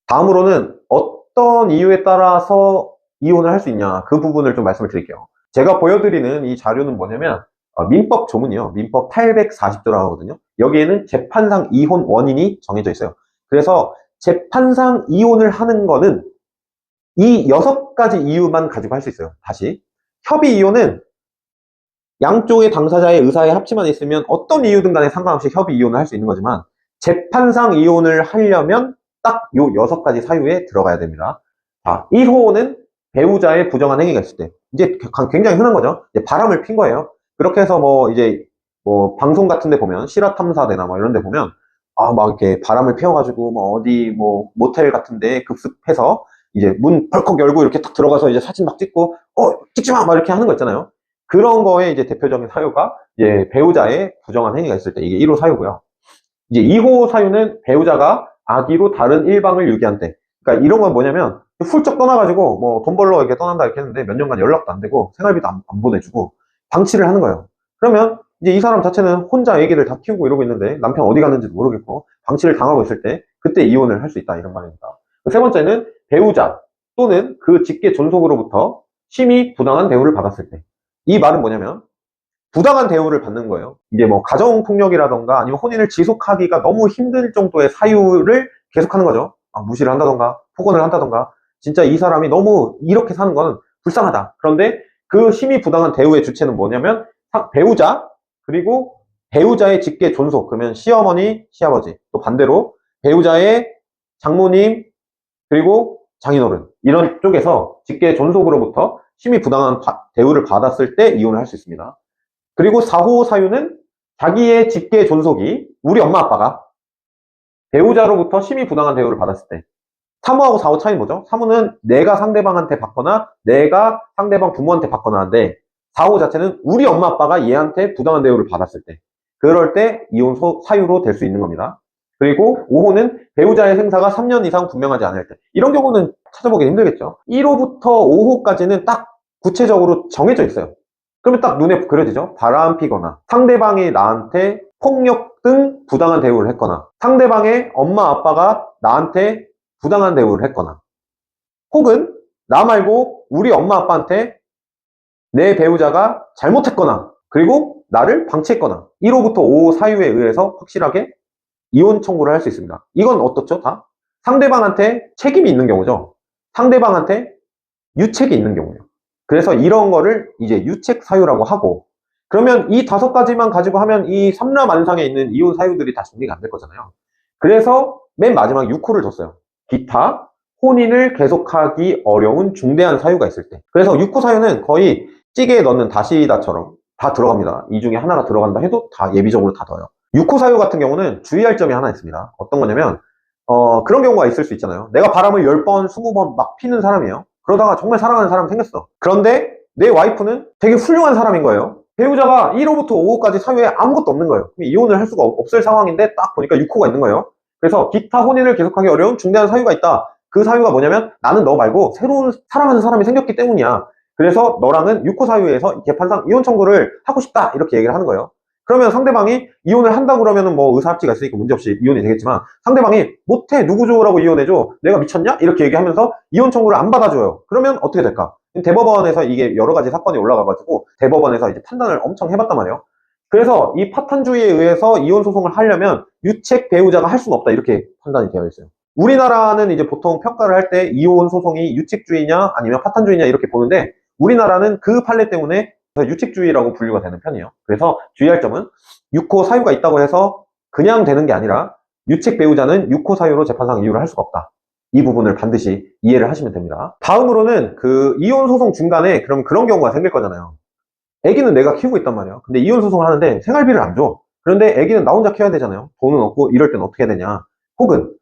다음으로는 어떤 이유에 따라서 이혼을 할 수 있냐, 그 부분을 좀 말씀을 드릴게요. 제가 보여드리는 이 자료는 뭐냐면 민법 조문이요. 민법 840조라고 하거든요. 여기에는 재판상 이혼 원인이 정해져 있어요. 그래서 재판상 이혼을 하는 거는 이 6가지 이유만 가지고 할 수 있어요. 다시, 협의 이혼은 양쪽의 당사자의 의사에 합치만 있으면 어떤 이유든 간에 상관없이 협의 이혼을 할 수 있는 거지만, 재판상 이혼을 하려면 딱 요 6가지 사유에 들어가야 됩니다. 자, 1호는 배우자의 부정한 행위가 있을 때. 이제 굉장히 흔한 거죠. 이제 바람을 핀 거예요. 그렇게 해서 뭐 방송 같은 데 보면, 실화탐사대나 뭐 이런 데 보면, 막 이렇게 바람을 피워가지고, 어디 모텔 같은 데 급습해서, 이제 문 벌컥 열고 이렇게 딱 들어가서 이제 사진 막 찍고, 찍지 마! 막 이렇게 하는 거 있잖아요. 그런 거에 이제 대표적인 사유가, 이제 배우자의 부정한 행위가 있을 때, 이게 1호 사유고요. 이제 2호 사유는 배우자가 악의로 다른 일방을 유기한 때. 그러니까 이런 건 뭐냐면, 훌쩍 떠나가지고, 돈 벌러 이렇게 떠난다 이렇게 했는데, 몇 년간 연락도 안 되고, 생활비도 안 보내주고, 방치를 하는 거예요. 그러면, 이제 이 사람 자체는 혼자 애기를 다 키우고 이러고 있는데, 남편 어디 갔는지도 모르겠고, 방치를 당하고 있을 때, 그때 이혼을 할 수 있다, 이런 말입니다. 세 번째는, 배우자 또는 그 직계 존속으로부터 심히 부당한 대우를 받았을 때. 이 말은 뭐냐면, 부당한 대우를 받는 거예요. 이게 가정폭력이라던가 아니면 혼인을 지속하기가 너무 힘들 정도의 사유를 계속하는 거죠. 무시를 한다던가 폭언을 한다던가, 진짜 이 사람이 너무 이렇게 사는 건 불쌍하다. 그런데 그 심히 부당한 대우의 주체는 뭐냐면 배우자, 그리고 배우자의 직계 존속, 그러면 시어머니, 시아버지, 또 반대로 배우자의 장모님, 그리고 장인어른, 이런 쪽에서 직계 존속으로부터 심히 부당한 대우를 받았을 때 이혼을 할 수 있습니다. 그리고 4호 사유는 자기의 직계 존속이, 우리 엄마 아빠가 배우자로부터 심히 부당한 대우를 받았을 때. 3호하고 4호 차이는 뭐죠? 3호는 내가 상대방한테 받거나 내가 상대방 부모한테 받거나 하는데, 4호 자체는 우리 엄마 아빠가 얘한테 부당한 대우를 받았을 때. 그럴 때 이혼 사유로 될 수 있는 겁니다. 그리고 5호는 배우자의 생사가 3년 이상 분명하지 않을 때. 이런 경우는 찾아보기 힘들겠죠. 1호부터 5호까지는 딱 구체적으로 정해져 있어요. 그러면 딱 눈에 그려지죠. 바람 피거나, 상대방이 나한테 폭력 등 부당한 대우를 했거나, 상대방의 엄마 아빠가 나한테 부당한 대우를 했거나, 혹은 나 말고 우리 엄마 아빠한테 내 배우자가 잘못했거나, 그리고 나를 방치했거나, 1호부터 5호 사유에 의해서 확실하게 이혼 청구를 할 수 있습니다. 이건 어떻죠? 다 상대방한테 책임이 있는 경우죠. 상대방한테 유책이 있는 경우예요. 그래서 이런 거를 이제 유책 사유라고 하고, 그러면 이 5가지만 가지고 하면 이 삼라만상에 있는 이혼 사유들이 다 정리가 안 될 거잖아요. 그래서 맨 마지막 6호를 줬어요. 기타, 혼인을 계속하기 어려운 중대한 사유가 있을 때. 그래서 6호 사유는 거의 찌개에 넣는 다시다처럼 다 들어갑니다. 이 중에 하나가 들어간다 해도 다 예비적으로 다 넣어요. 6호 사유 같은 경우는 주의할 점이 하나 있습니다. 어떤 거냐면, 그런 경우가 있을 수 있잖아요. 내가 바람을 10번, 20번 막 피는 사람이에요. 그러다가 정말 사랑하는 사람이 생겼어. 그런데 내 와이프는 되게 훌륭한 사람인 거예요. 배우자가 1호부터 5호까지 사유에 아무것도 없는 거예요. 이혼을 할 수가 없을 상황인데 딱 보니까 6호가 있는 거예요. 그래서 기타 혼인을 계속하기 어려운 중대한 사유가 있다. 그 사유가 뭐냐면, 나는 너 말고 새로운 사랑하는 사람이 생겼기 때문이야. 그래서 너랑은 6호 사유에서 재판상 이혼 청구를 하고 싶다, 이렇게 얘기를 하는 거예요. 그러면 상대방이 이혼을 한다 그러면은 의사합치가 있으니까 문제없이 이혼이 되겠지만, 상대방이 못해, 누구 좋으라고 이혼해줘, 내가 미쳤냐, 이렇게 얘기하면서 이혼 청구를 안 받아줘요. 그러면 어떻게 될까? 대법원에서 이게 여러 가지 사건이 올라가가지고 대법원에서 이제 판단을 엄청 해봤단 말이에요. 그래서 이 파탄주의에 의해서 이혼 소송을 하려면 유책 배우자가 할 수는 없다, 이렇게 판단이 되어 있어요. 우리나라는 이제 보통 평가를 할 때 이혼 소송이 유책주의냐 아니면 파탄주의냐 이렇게 보는데, 우리나라는 그 판례 때문에 유책주의라고 분류가 되는 편이에요. 그래서 주의할 점은, 6호 사유가 있다고 해서 그냥 되는 게 아니라 유책 배우자는 6호 사유로 재판상 이유를 할 수가 없다. 이 부분을 반드시 이해를 하시면 됩니다. 다음으로는 그 이혼 소송 중간에 그럼 그런 경우가 생길 거잖아요. 아기는 내가 키우고 있단 말이에요. 근데 이혼 소송을 하는데 생활비를 안 줘. 그런데 아기는 나 혼자 키워야 되잖아요. 돈은 없고, 이럴 땐 어떻게 해야 되냐. 혹은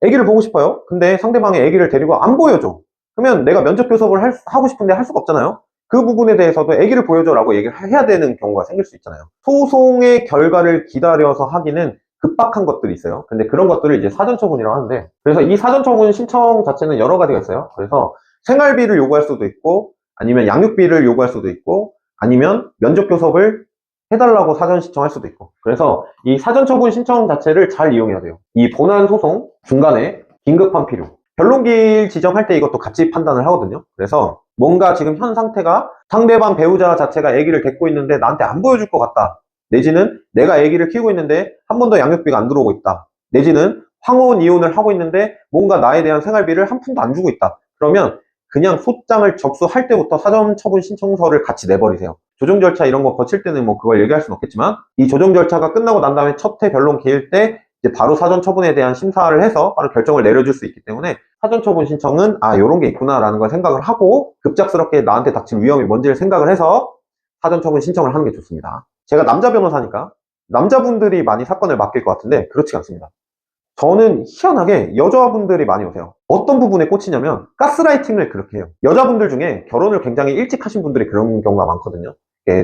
아기를 보고 싶어요. 근데 상대방이 아기를 데리고 안 보여줘. 그러면 내가 면접 교섭을 하고 싶은데 할 수가 없잖아요. 그 부분에 대해서도 아기를 보여줘라고 얘기를 해야 되는 경우가 생길 수 있잖아요. 소송의 결과를 기다려서 하기는 급박한 것들이 있어요. 근데 그런 것들을 이제 사전처분이라고 하는데, 그래서 이 사전처분 신청 자체는 여러 가지가 있어요. 그래서 생활비를 요구할 수도 있고, 아니면 양육비를 요구할 수도 있고, 아니면 면접 교섭을 해달라고 사전 신청할 수도 있고. 그래서 이 사전처분 신청 자체를 잘 이용해야 돼요. 이 본안 소송 중간에 긴급한 필요, 변론기일 지정할 때 이것도 같이 판단을 하거든요. 그래서 뭔가 지금 현 상태가 상대방 배우자 자체가 아기를 데리고 있는데 나한테 안 보여줄 것 같다. 내지는 내가 아기를 키우고 있는데 한 번도 양육비가 안 들어오고 있다. 내지는 황혼 이혼을 하고 있는데 뭔가 나에 대한 생활비를 한 푼도 안 주고 있다. 그러면 그냥 소장을 접수할 때부터 사전처분 신청서를 같이 내버리세요. 조정 절차 이런 거 거칠 때는 뭐 그걸 얘기할 수는 없겠지만 이 조정 절차가 끝나고 난 다음에 첫 회 변론 기일 때 이제 바로 사전처분에 대한 심사를 해서 바로 결정을 내려줄 수 있기 때문에 사전처분 신청은 요런 게 있구나라는 걸 생각을 하고 급작스럽게 나한테 닥칠 위험이 뭔지를 생각을 해서 사전처분 신청을 하는 게 좋습니다. 제가 남자 변호사니까 남자분들이 많이 사건을 맡길 것 같은데 그렇지 않습니다. 저는 희한하게 여자분들이 많이 오세요. 어떤 부분에 꽂히냐면 가스라이팅을 그렇게 해요. 여자분들 중에 결혼을 굉장히 일찍 하신 분들이 그런 경우가 많거든요.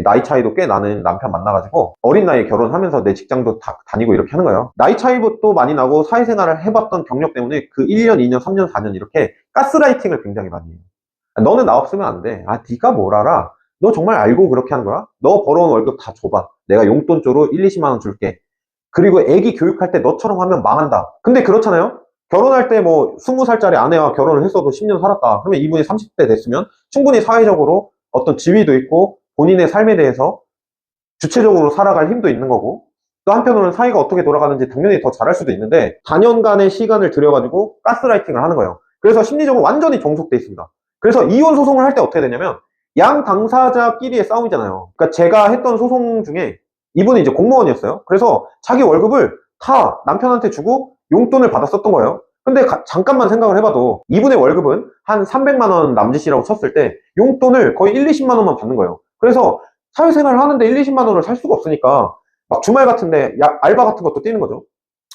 나이 차이도 꽤 나는 남편 만나가지고 어린 나이에 결혼하면서 내 직장도 다 다니고 이렇게 하는 거예요. 나이 차이도 많이 나고 사회생활을 해봤던 경력 때문에 그 1년, 2년, 3년, 4년 이렇게 가스라이팅을 굉장히 많이 해요. 너는 나 없으면 안 돼. 네가 뭘 알아? 너 정말 알고 그렇게 하는 거야? 너 벌어온 월급 다 줘봐. 내가 용돈 쪽으로 1, 20만 원 줄게. 그리고 애기 교육할 때 너처럼 하면 망한다. 근데 그렇잖아요? 결혼할 때 뭐 20살짜리 아내와 결혼을 했어도 10년 살았다. 그러면 이분이 30대 됐으면 충분히 사회적으로 어떤 지위도 있고 본인의 삶에 대해서 주체적으로 살아갈 힘도 있는 거고 또 한편으로는 사회가 어떻게 돌아가는지 당연히 더 잘할 수도 있는데 다년간의 시간을 들여가지고 가스라이팅을 하는 거예요. 그래서 심리적으로 완전히 종속돼 있습니다. 그래서 이혼 소송을 할 때 어떻게 되냐면 양 당사자끼리의 싸움이잖아요. 그러니까 제가 했던 소송 중에 이분이 이제 공무원이었어요. 그래서 자기 월급을 다 남편한테 주고 용돈을 받아 썼던 거예요. 근데 잠깐만 생각을 해봐도 이분의 월급은 한 300만 원 남짓이라고 쳤을 때 용돈을 거의 1, 20만 원만 받는 거예요. 그래서 사회생활을 하는데 1, 20만 원을 살 수가 없으니까 막 주말 같은데 알바 같은 것도 뛰는 거죠.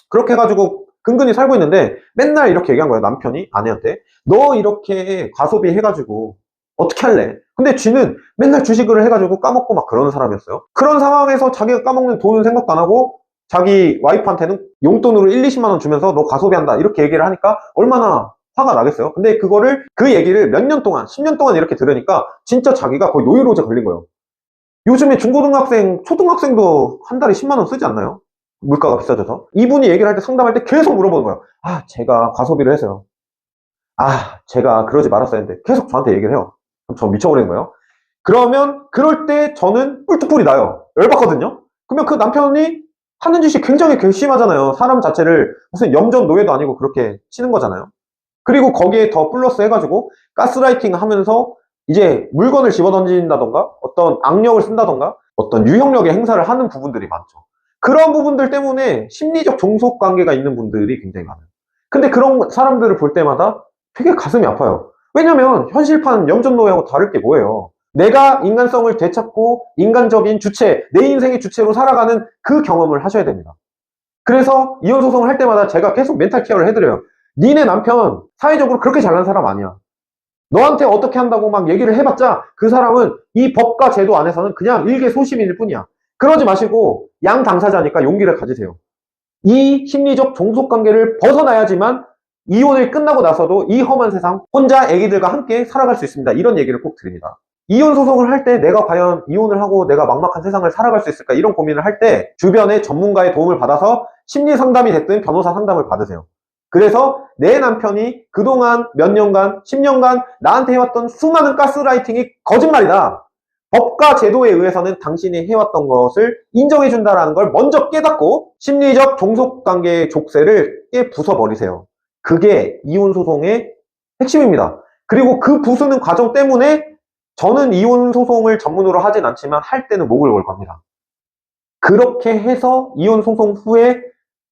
그렇게 해가지고 근근히 살고 있는데 맨날 이렇게 얘기한 거예요. 남편이 아내한테. 너 이렇게 과소비 해가지고 어떻게 할래? 근데 쥐는 맨날 주식을 해가지고 까먹고 막 그러는 사람이었어요. 그런 상황에서 자기가 까먹는 돈은 생각도 안 하고 자기 와이프한테는 용돈으로 1, 20만 원 주면서 너 과소비한다 이렇게 얘기를 하니까 얼마나 화가 나겠어요. 근데 그 얘기를 몇 년 동안 10년 동안 이렇게 들으니까 진짜 자기가 거의 노이로제 걸린 거예요. 요즘에 중고등학생, 초등학생도 한 달에 10만 원 쓰지 않나요? 물가가 비싸져서. 이분이 얘기를 할 때 상담할 때 계속 물어보는 거예요. 제가 과소비를 해서요. 제가 그러지 말았어야 했는데 계속 저한테 얘기를 해요. 그럼 저 미쳐버리는 거예요. 그러면 그럴 때 저는 뿔뚝불이 나요. 열받거든요. 그러면 그 남편이 하는 짓이 굉장히 괘씸하잖아요. 사람 자체를 무슨 염전 노예도 아니고 그렇게 치는 거잖아요. 그리고 거기에 더 플러스 해가지고 가스라이팅 하면서 이제 물건을 집어던진다던가 어떤 악력을 쓴다던가 어떤 유형력의 행사를 하는 부분들이 많죠. 그런 부분들 때문에 심리적 종속 관계가 있는 분들이 굉장히 많아요. 근데 그런 사람들을 볼 때마다 되게 가슴이 아파요. 왜냐면 현실판 염전노예하고 다를 게 뭐예요? 내가 인간성을 되찾고 인간적인 주체, 내 인생의 주체로 살아가는 그 경험을 하셔야 됩니다. 그래서 이혼 소송을 할 때마다 제가 계속 멘탈 케어를 해드려요. 니네 남편 사회적으로 그렇게 잘난 사람 아니야. 너한테 어떻게 한다고 막 얘기를 해봤자 그 사람은 이 법과 제도 안에서는 그냥 일개 소시민일 뿐이야. 그러지 마시고 양 당사자니까 용기를 가지세요. 이 심리적 종속관계를 벗어나야지만 이혼을 끝나고 나서도 이 험한 세상 혼자 아기들과 함께 살아갈 수 있습니다. 이런 얘기를 꼭 드립니다. 이혼 소송을 할 때 내가 과연 이혼을 하고 내가 막막한 세상을 살아갈 수 있을까 이런 고민을 할 때 주변의 전문가의 도움을 받아서 심리 상담이 됐든 변호사 상담을 받으세요. 그래서 내 남편이 그동안 몇 년간 10년간 나한테 해왔던 수많은 가스라이팅이 거짓말이다. 법과 제도에 의해서는 당신이 해왔던 것을 인정해준다는 걸 먼저 깨닫고 심리적 종속관계의 족쇄를 부숴버리세요. 그게 이혼소송의 핵심입니다. 그리고 그 부수는 과정 때문에 저는 이혼소송을 전문으로 하진 않지만 할 때는 목을 걸 겁니다. 그렇게 해서 이혼소송 후에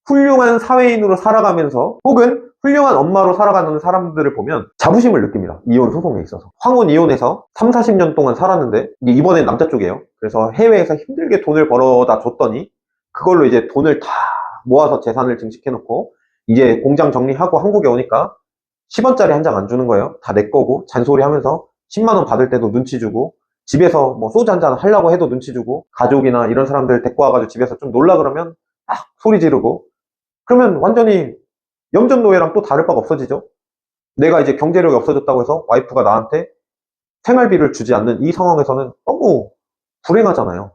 훌륭한 사회인으로 살아가면서 혹은 훌륭한 엄마로 살아가는 사람들을 보면 자부심을 느낍니다. 이혼 소송에 있어서. 황혼 이혼해서 3, 40년 동안 살았는데 이번엔 남자 쪽이에요. 그래서 해외에서 힘들게 돈을 벌어다 줬더니 그걸로 이제 돈을 다 모아서 재산을 증식해 놓고 이제 공장 정리하고 한국에 오니까 10원짜리 한 장 안 주는 거예요. 다 내 거고 잔소리 하면서 10만 원 받을 때도 눈치 주고 집에서 뭐 소주 한 잔 하려고 해도 눈치 주고 가족이나 이런 사람들 데리고 와가지고 집에서 좀 놀라 그러면 막 소리 지르고 그러면 완전히 염전노예랑 또 다를 바가 없어지죠. 내가 이제 경제력이 없어졌다고 해서 와이프가 나한테 생활비를 주지 않는 이 상황에서는 너무 불행하잖아요.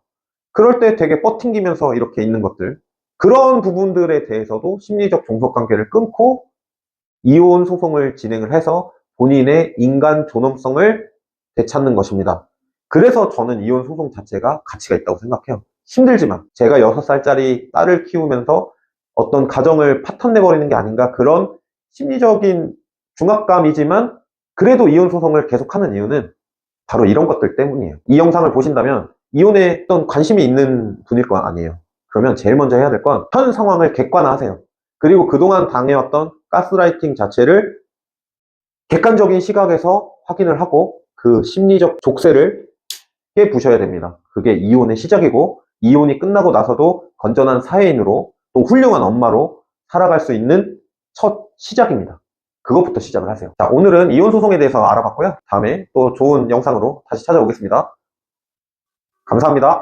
그럴 때 되게 뻗팅기면서 이렇게 있는 것들 그런 부분들에 대해서도 심리적 종속관계를 끊고 이혼 소송을 진행을 해서 본인의 인간 존엄성을 되찾는 것입니다. 그래서 저는 이혼 소송 자체가 가치가 있다고 생각해요. 힘들지만 제가 6살짜리 딸을 키우면서 어떤 가정을 파탄내버리는 게 아닌가, 그런 심리적인 중압감이지만 그래도 이혼 소송을 계속하는 이유는 바로 이런 것들 때문이에요. 이 영상을 보신다면 이혼에 어떤 관심이 있는 분일 거 아니에요. 그러면 제일 먼저 해야 될 건 현 상황을 객관화하세요. 그리고 그동안 당해왔던 가스라이팅 자체를 객관적인 시각에서 확인을 하고 그 심리적 족쇄를 깨부셔야 됩니다. 그게 이혼의 시작이고, 이혼이 끝나고 나서도 건전한 사회인으로 또 훌륭한 엄마로 살아갈 수 있는 첫 시작입니다. 그것부터 시작을 하세요. 자, 오늘은 이혼 소송에 대해서 알아봤고요. 다음에 또 좋은 영상으로 다시 찾아오겠습니다. 감사합니다.